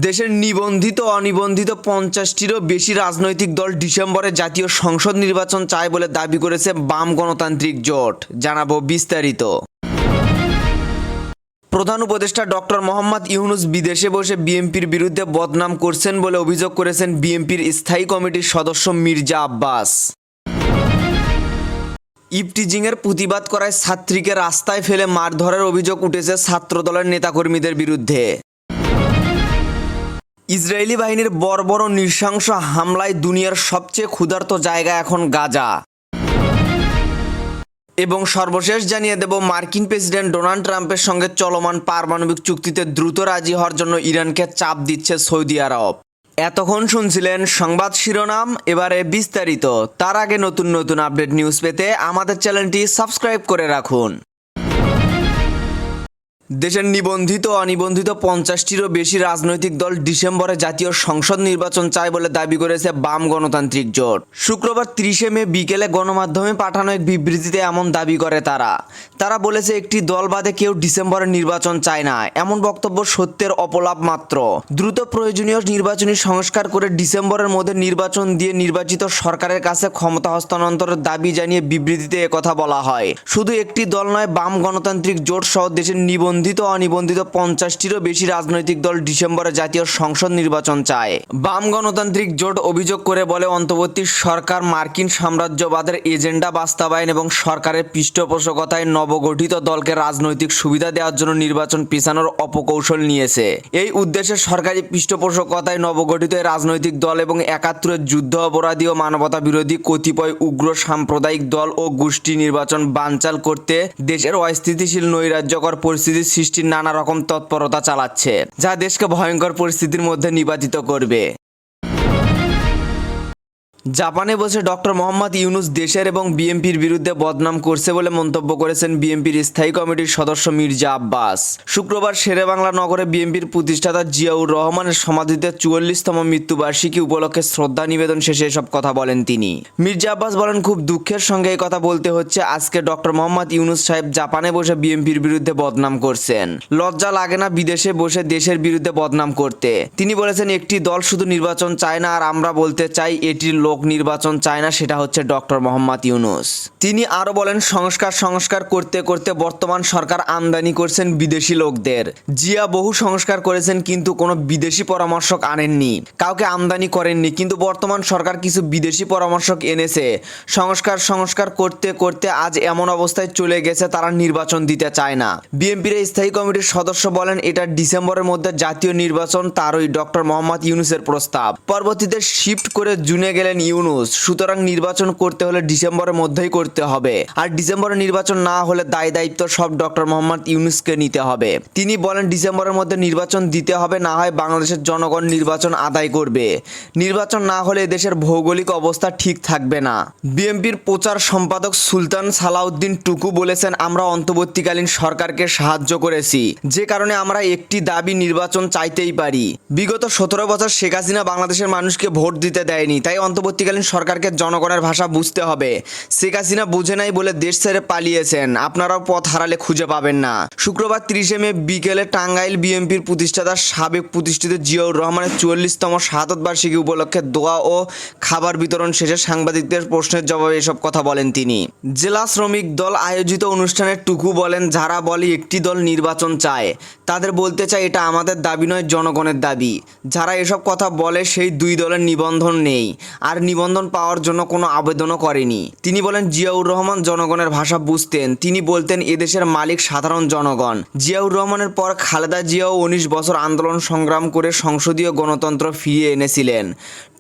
দেশের নিবন্ধিত অনিবন্ধিত ৫০টিরও বেশি রাজনৈতিক দল ডিসেম্বরে জাতীয় সংসদ নির্বাচন চায় বলে দাবি করেছে বাম গণতান্ত্রিক জোট। জানাবো বিস্তারিত। প্রধান উপদেষ্টা ডক্টর মোহাম্মদ ইউনূস বিদেশে বসে বিএনপির বিরুদ্ধে বদনাম করছেন বলে অভিযোগ করেছেন বিএনপির স্থায়ী কমিটির সদস্য মির্জা আব্বাস। ইভটিজিংয়ের প্রতিবাদ করায় ছাত্রীকে রাস্তায় ফেলে মারধরের অভিযোগ উঠেছে ছাত্রদলের নেতাকর্মীদের বিরুদ্ধে। ইসরায়েলি বাহিনীর বর্বর ও নৃশংস হামলায় দুনিয়ার সবচেয়ে ক্ষুধার্ত জায়গা এখন গাজা। এবং সর্বশেষ জানিয়ে দেব মার্কিন প্রেসিডেন্ট ডোনাল্ড ট্রাম্পের সঙ্গে চলমান পারমাণবিক চুক্তিতে দ্রুত রাজি হওয়ার জন্য ইরানকে চাপ দিচ্ছে সৌদি আরব। এতক্ষণ শুনছিলেন সংবাদ শিরোনাম, এবারে বিস্তারিত। তার আগে নতুন নতুন আপডেট নিউজ পেতে আমাদের চ্যানেলটি সাবস্ক্রাইব করে রাখুন। দেশের নিবন্ধিত অনিবন্ধিত ৫০টিরও বেশি রাজনৈতিক দল ডিসেম্বরে জাতীয় সংসদ নির্বাচন চায় বলে দাবি করেছে বাম গণতান্ত্রিক জোট। শুক্রবার ৩০শে মে বিকেলে গণমাধ্যমে পাঠানো এক বিবৃতিতে এমন দাবি করে তারা বলেছে একটি দল বাদে কেউ ডিসেম্বরে নির্বাচন চায় না। এমন বক্তব্য সত্যের অপলাপ মাত্র। দ্রুত প্রয়োজনীয় নির্বাচনী সংস্কার করে ডিসেম্বরের মধ্যে নির্বাচন দিয়ে নির্বাচিত সরকারের কাছে ক্ষমতা হস্তান্তরের দাবি জানিয়ে বিবৃতিতে একথা বলা হয়। শুধু একটি দল নয়, বাম গণতান্ত্রিক জোট সহ দেশের নিবন্ধিত অনিবন্ধিত ৫০টিরও বেশি রাজনৈতিক দল ডিসেম্বরে জাতীয় সংসদ নির্বাচন চায়। বাম গণতান্ত্রিক জোট অভিযোগ করে বলে, অন্তর্বর্তী সরকার মার্কিন সাম্রাজ্যবাদের এজেন্ডা বাস্তবায়ন এবং সরকারের পৃষ্ঠপোষকতায় নবগঠিত দলকে রাজনৈতিক সুবিধা দেওয়ার জন্য নির্বাচন পিছানোর অপকৌশল নিয়েছে। এই উদ্দেশ্যে সরকারি পৃষ্ঠপোষকতায় নবগঠিত রাজনৈতিক দল এবং ৭১-এর যুদ্ধ অপরাধী ও মানবতা বিরোধী কতিপয় উগ্র সাম্প্রদায়িক দল ও গোষ্ঠী নির্বাচন বানচাল করতে দেশের অস্থিতিশীল নৈরাজ্যকর পরিস্থিতি সৃষ্টির নানা রকম তৎপরতা চালাচ্ছে, যা দেশকে ভয়ঙ্কর পরিস্থিতির মধ্যে নিপাতিত করবে। জাপানে বসে ডক্টর মোহাম্মদ ইউনূস দেশের এবং বিএনপির বিরুদ্ধে বদনাম করছে বলে মন্তব্য করেছেন বিএনপির স্থায়ী কমিটির সদস্য মির্জা আব্বাস। শুক্রবার শেরেবাংলা নগরে বিএনপির প্রতিষ্ঠাতা জিয়াউর রহমানের সমাধিতে ৪৪তম মৃত্যুবার্ষিকী উপলক্ষে শ্রদ্ধা নিবেদন শেষে এসব কথা বলেন তিনি। মির্জা আব্বাস বলেন, খুব দুঃখের সঙ্গে এই কথা বলতে হচ্ছে, আজকে ডক্টর মোহাম্মদ ইউনূস সাহেব জাপানে বসে বিএনপির বিরুদ্ধে বদনাম করছেন। লজ্জা লাগে না বিদেশে বসে দেশের বিরুদ্ধে বদনাম করতে? তিনি বলেছেন, একটি দল শুধু নির্বাচন চায় না, আর আমরা বলতে চাই এটির লোক নির্বাচন চায় না, সেটা হচ্ছে ডক্টর মোহাম্মদ ইউনূস। তিনি আরো বলেন, সংস্কার করতে করতে বর্তমান সরকার আমদানি করছেন বিদেশি লোকদের। জিয়া বহু সংস্কার করেছেন কিন্তু কোনো বিদেশি পরামর্শক আনেননি, কাউকে আমদানি করেননি, কিন্তু বর্তমান সরকার কিছু বিদেশি পরামর্শক এনেছে। সংস্কার করতে করতে আজ এমন অবস্থায় চলে গেছে তারা নির্বাচন দিতে চায় না। বিএনপির স্থায়ী কমিটির সদস্য বলেন, এটা ডিসেম্বরের মধ্যে জাতীয় নির্বাচন তারই ডক্টর মোহাম্মদ ইউনূসের প্রস্তাব। পরবর্তীতে শিফট করে জুনে গেলেন ইউনূস। সুতরাং নির্বাচন করতে হলে ডিসেম্বরের মধ্যেই করতে হবে, আর ডিসেম্বরে নির্বাচন না হলে দায়িত্ব সব ডক্টর মোহাম্মদ ইউনূসকে নিতে হবে। তিনি বলেন, ডিসেম্বরের মধ্যে নির্বাচন দিতে হবে, না হয় বাংলাদেশের জনগণ নির্বাচন আদায় করবে। নির্বাচন না হলে দেশের ভৌগোলিক অবস্থা ঠিক থাকবে না। বিএনপির প্রচার সম্পাদক সুলতান সালাউদ্দিন টুকু বলেছেন, আমরা অন্তর্বর্তীকালীন সরকারকে সাহায্য করেছি, যে কারণে আমরা একটি দাবি নির্বাচন চাইতেই পারি। বিগত ১৭ বছর শেখ হাসিনা বাংলাদেশের মানুষকে ভোট দিতে দেয়নি, তাই অন্তর্বর্তীকালীন সরকারকে জনগণের ভাষা বুঝতে হবে। শেখ হাসিনা বুঝে নাই বলে দেশ ছেড়ে পালিয়েছেন, আপনারাও পথ হারালে খুঁজে পাবেন না। শুক্রবার ৩০শে মে বিকেলে টাঙ্গাইল বিএনপির প্রতিষ্ঠাতা সাবেক প্রতিষ্ঠিত জিয়াউর রহমানের ৪৪তম শাহাদত বার্ষিকী উপলক্ষে দোয়া ও খাবার বিতরণ শেষে সাংবাদিকদের প্রশ্নের জবাবে এসব কথা বলেন তিনি। জেলা শ্রমিক দল আয়োজিত অনুষ্ঠানে টুকু বলেন, যারা বলে একটি দল নির্বাচন চায়, তাদের বলতে চাই এটা আমাদের দাবি নয়, জনগণের দাবি। যারা এসব কথা বলে সেই দুই দলের নিবন্ধন নেই, আর নিবন্ধন পাওয়ার জন্য কোনো আবেদনও করেনি। তিনি বলেন, জিয়াউর রহমান জনগণের ভাষা বুঝতেন। তিনি বলতেন, এদেশের মালিক সাধারণ জনগণ। জিয়াউর রহমানের পর খালেদা জিয়াও ১৯ বছর আন্দোলন সংগ্রাম করে সংসদীয় গণতন্ত্র ফিরিয়ে এনেছিলেন।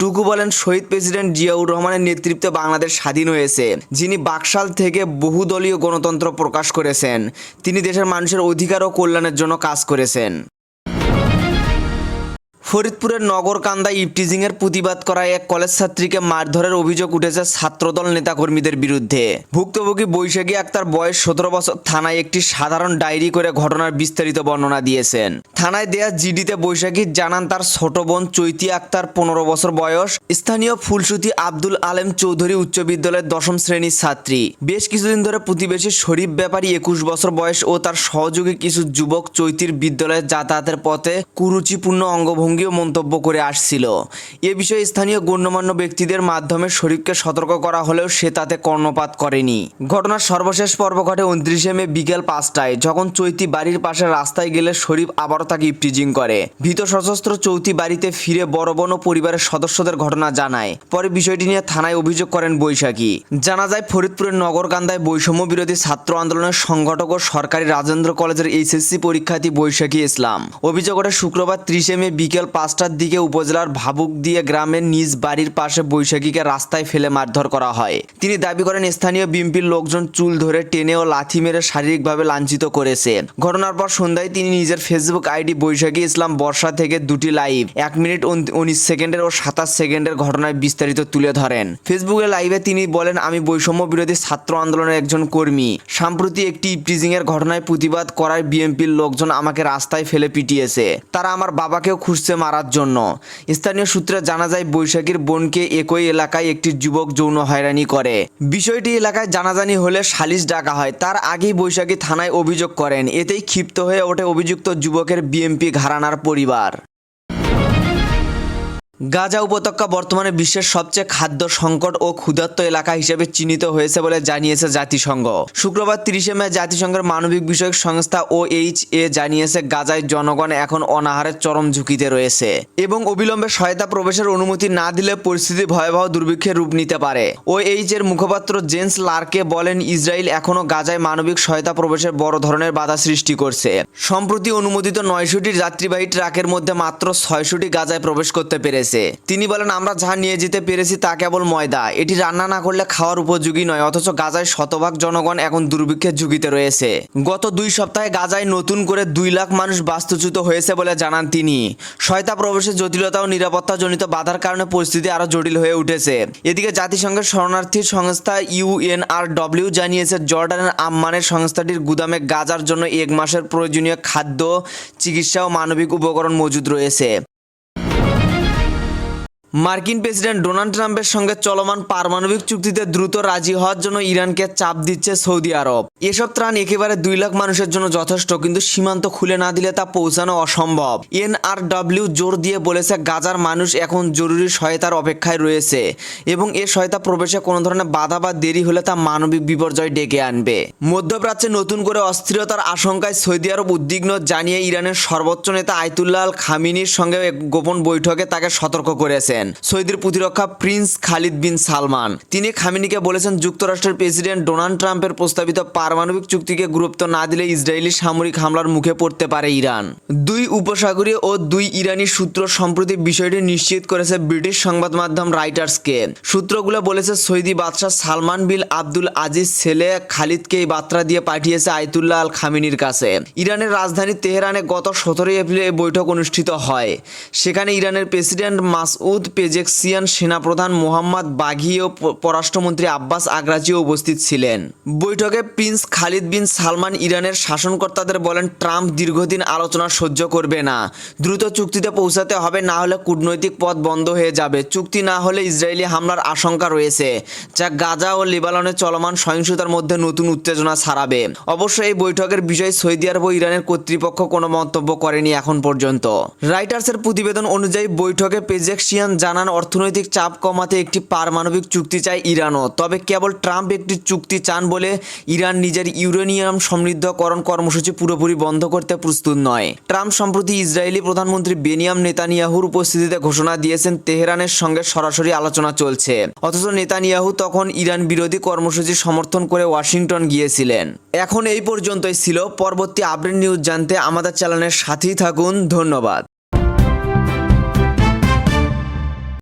টুকু বলেন, শহীদ প্রেসিডেন্ট জিয়াউর রহমানের নেতৃত্বে বাংলাদেশ স্বাধীন হয়েছে, যিনি বাকশাল থেকে বহুদলীয় গণতন্ত্র প্রকাশ করেছেন। তিনি দেশের মানুষের অধিকার ও কল্যাণের জন্য কাজ করেছেন। ফরিদপুরের নগরকান্দায় ইভটিজিংয়ের প্রতিবাদ করায় এক কলেজ ছাত্রীকে মারধরের অভিযোগ উঠেছে ছাত্রদল নেতাকর্মীদের বিরুদ্ধে। ভুক্তভোগী বৈশাখী আক্তার বয়স ১৭ বছর থানায় একটি সাধারণ ডায়েরি করে ঘটনার বিস্তারিত বর্ণনা দিয়েছেন। থানায় দেয়া জিডিতে বৈশাখী জানান, তার ছোট বোন চৈতি আক্তার ১৫ বছর বয়স, স্থানীয় ফুলসুতি আব্দুল আলেম চৌধুরী উচ্চ বিদ্যালয়ের ১০ম শ্রেণীর ছাত্রী। বেশ কিছুদিন ধরে প্রতিবেশী শরীফ ব্যাপারী ২১ বছর বয়স ও তার সহযোগী কিছু যুবক চৈতির বিদ্যালয়ে যাতায়াতের পথে কুরুচিপূর্ণ অঙ্গভঙ্গি সক্রিয় মন্তব্য করে আসছিল। এ বিষয়ে স্থানীয় গণ্যমান্য ব্যক্তিদের মাধ্যমে শরীফকে সতর্ক করা হলেও সে তাতে কর্ণপাত করেনি। ঘটনার সর্বশেষ পর্ব ঘটে 29 মে বিকেল 5টায়, যখন চৈতি বাড়ির পাশে রাস্তায় গেলে শরীফ আবারও তাকে ইপটিজিং করে। ভীত সশস্ত্র চৌতি বাড়িতে ফিরে বড় বোন ও পরিবারের সদস্যদের ঘটনা জানায়। পরে বিষয়টি নিয়ে থানায় অভিযোগ করেন বৈশাখী। জানা যায় ফরিদপুরের নগরকান্দায় বৈষম্য বিরোধী ছাত্র আন্দোলনের সংগঠক ও সরকারি রাজেন্দ্র কলেজের এইচএসসি পরীক্ষার্থী বৈশাখী ইসলাম। অভিযোগ ওঠে শুক্রবার 30 মে বিকেল 5টার দিকে উপজেলার ভাবুকদিয়া গ্রামের নিজ বাড়ির পাশে বৈশাখীকে রাস্তায় ফেলে মারধর করা হয়। তিনি দাবি করেন স্থানীয় বিএনপির লোকজন চুল ধরে টেনে ও লাথি মেরে শারীরিকভাবে লাঞ্ছিত করেছে। ঘটনার পর সন্ধ্যায় তিনি নিজের ফেসবুক আইডি বৈশাখী ইসলাম বর্ষা থেকে 2টি লাইভ 1 মিনিট 19 সেকেন্ডের ও 27 সেকেন্ডের ঘটনায় বিস্তারিত তুলে ধরেন। ফেসবুকে লাইভে তিনি বলেন, আমি বৈষম্য বিরোধী ছাত্র আন্দোলনের একজন কর্মী। সম্প্রতি একটি ইপটিজিংয়ের ঘটনায় প্রতিবাদ করায় বিএনপির লোকজন আমাকে রাস্তায় ফেলে পিটিয়েছে। তারা আমার বাবাকেও খুঁজছে মারার জন্য। স্থানীয় সূত্রে জানা যায় বৈশাখীর বোনকে একই এলাকায় একটি যুবক যৌন হয়রানি করে। বিষয়টি এলাকায় জানাজানি হলে সালিশ ডাকা হয়। তার আগেই বৈশাখী থানায় অভিযোগ করেন। এতেই ক্ষিপ্ত হয়ে ওঠে অভিযুক্ত যুবকের বিএনপি ঘরানার পরিবার। গাজা উপত্যকা বর্তমানে বিশ্বের সবচেয়ে খাদ্য সংকট ও ক্ষুধার্ত এলাকা হিসেবে চিহ্নিত হয়েছে বলে জানিয়েছে জাতিসংঘ। শুক্রবার 30 মে জাতিসংঘের মানবিক বিষয়ক সংস্থা OHA জানিয়েছে গাজায় জনগণ এখন অনাহারের চরম ঝুঁকিতে রয়েছে এবং অবিলম্বে সহায়তা প্রবেশের অনুমতি না দিলে পরিস্থিতি ভয়াবহ দুর্ভিক্ষের রূপ নিতে পারে। OHA এর মুখপাত্র জেন্স লার্কে বলেন, ইসরায়েল এখনও গাজায় মানবিক সহায়তা প্রবেশের বড় ধরনের বাধা সৃষ্টি করছে। সম্প্রতি অনুমোদিত 900টি যাত্রীবাহী ট্রাকের মধ্যে মাত্র 600টি গাজায় প্রবেশ করতে পেরেছে। তিনি বলেন, আমরা যা নিয়ে যেতে পেরেছি তা কেবল ময়দা। এটি রান্না না করলে খাওয়ার উপযোগী নয়। অথচ গাজায় শতভাগ জনগণ এখন দুর্ভিক্ষের ঝুঁকিতে রয়েছে। গত 2 সপ্তাহে গাজায় নতুন করে 2 লাখ মানুষ বাস্তুচ্যুত হয়েছে বলে জানান তিনি। সহায়তা প্রবেশের জটিলতা ও নিরাপত্তাজনিত বাধার কারণে পরিস্থিতি আরও জটিল হয়ে উঠেছে। এদিকে জাতিসংঘের শরণার্থী সংস্থা UNRW জানিয়েছে, জর্ডানের আম্মানের সংস্থাটির গুদামে গাজার জন্য 1 মাসের প্রয়োজনীয় খাদ্য, চিকিৎসা ও মানবিক উপকরণ মজুদ রয়েছে। মার্কিন প্রেসিডেন্ট ডোনাল্ড ট্রাম্পের সঙ্গে চলমান পারমাণবিক চুক্তিতে দ্রুত রাজি হওয়ার জন্য ইরানকে চাপ দিচ্ছে সৌদি আরব। এসব ত্রাণ একেবারে 2 লাখ মানুষের জন্য যথেষ্ট, কিন্তু সীমান্ত খুলে না দিলে তা পৌঁছানো অসম্ভব। NRW জোর দিয়ে বলেছে, গাজার মানুষ এখন জরুরি সহায়তার অপেক্ষায় রয়েছে এবং এ সহায়তা প্রবেশে কোনো ধরনের বাধা বা দেরি হলে তা মানবিক বিপর্যয় ডেকে আনবে। মধ্যপ্রাচ্যে নতুন করে অস্থিরতার আশঙ্কায় সৌদি আরব উদ্বিগ্ন জানিয়ে ইরানের সর্বোচ্চ নেতা আয়াতুল্লাহ আল খামিনির সঙ্গে এক গোপন বৈঠকে তাকে সতর্ক করেছেন সৌদির প্রতিরক্ষা প্রিন্স খালিদ বিন সালমান। তিনি খামেনিকে বলেছেন, যুক্তরাষ্ট্রের প্রেসিডেন্ট ডোনাল্ড ট্রাম্পের প্রস্তাবিত পারমাণবিক চুক্তিকে গুরুত্ব না দিলে ইসরায়েলি সামরিক হামলার মুখে পড়তে পারে ইরান। 2 উপসাগরীয় ও 2 ইরানি সূত্র সম্প্রতি বিষয়টি নিশ্চিত করেছে ব্রিটিশ সংবাদ মাধ্যম রাইটার্সকে। সূত্রগুলো বলেছে, সৌদি বাদশাহ সালমান বিন আব্দুল আজিজ ছেলে খালিদকে এই বার্তা দিয়ে পাঠিয়েছে আয়াতুল্লাহ আল খামেনির কাছে। ইরানের রাজধানী তেহরানে গত 17 এপ্রিল এই বৈঠক অনুষ্ঠিত হয়। সেখানে ইরানের প্রেসিডেন্ট মাসউদ পেজেকশিয়ান, সেনাপ্রধান মোহাম্মদ বাঘি ও পররাষ্ট্রমন্ত্রী আব্বাস আগ্রাচিও উপস্থিত ছিলেন। বৈঠকে প্রিন্স খালিদ বিন সালমান ইরানের শাসনকর্তাদের বলেন, ট্রাম্প দীর্ঘদিন আলোচনা সহ্য করবে না। দ্রুত চুক্তিতে পৌঁছাতে হবে, না হলে কূটনৈতিক পথ বন্ধ হয়ে যাবে। চুক্তি না হলে ইসরায়েলি হামলার আশঙ্কা রয়েছে, যা গাজা ও লেবাননে চলমান সহিংসতার মধ্যে নতুন উত্তেজনা ছড়াবে। অবশ্য এই বৈঠকের বিষয়ে সৌদি আরব ও ইরানের কর্তৃপক্ষ কোনো মন্তব্য করেনি এখন পর্যন্ত। রাইটার্সের প্রতিবেদন অনুযায়ী বৈঠকে পেজেকশিয়ান জানান, অর্থনৈতিক চাপ কমাতে একটি পারমাণবিক চুক্তি চায় ইরানও। তবে কেবল ট্রাম্প একটি চুক্তি চান বলে ইরান নিজের ইউরেনিয়াম সমৃদ্ধকরণ কর্মসূচি পুরোপুরি বন্ধ করতে প্রস্তুত নয়। ট্রাম্প সম্প্রতি ইসরায়েলি প্রধানমন্ত্রী বেনিয়াম নেতানিয়াহুর উপস্থিতিতে ঘোষণা দিয়েছেন, তেহরানের সঙ্গে সরাসরি আলোচনা চলছে। অথচ নেতানিয়াহু তখন ইরান বিরোধী কর্মসূচি সমর্থন করে ওয়াশিংটন গিয়েছিলেন। এখন এই পর্যন্তই ছিল। পরবর্তী আপডেট নিউজ জানতে আমাদের চ্যানেলের সাথেই থাকুন। ধন্যবাদ।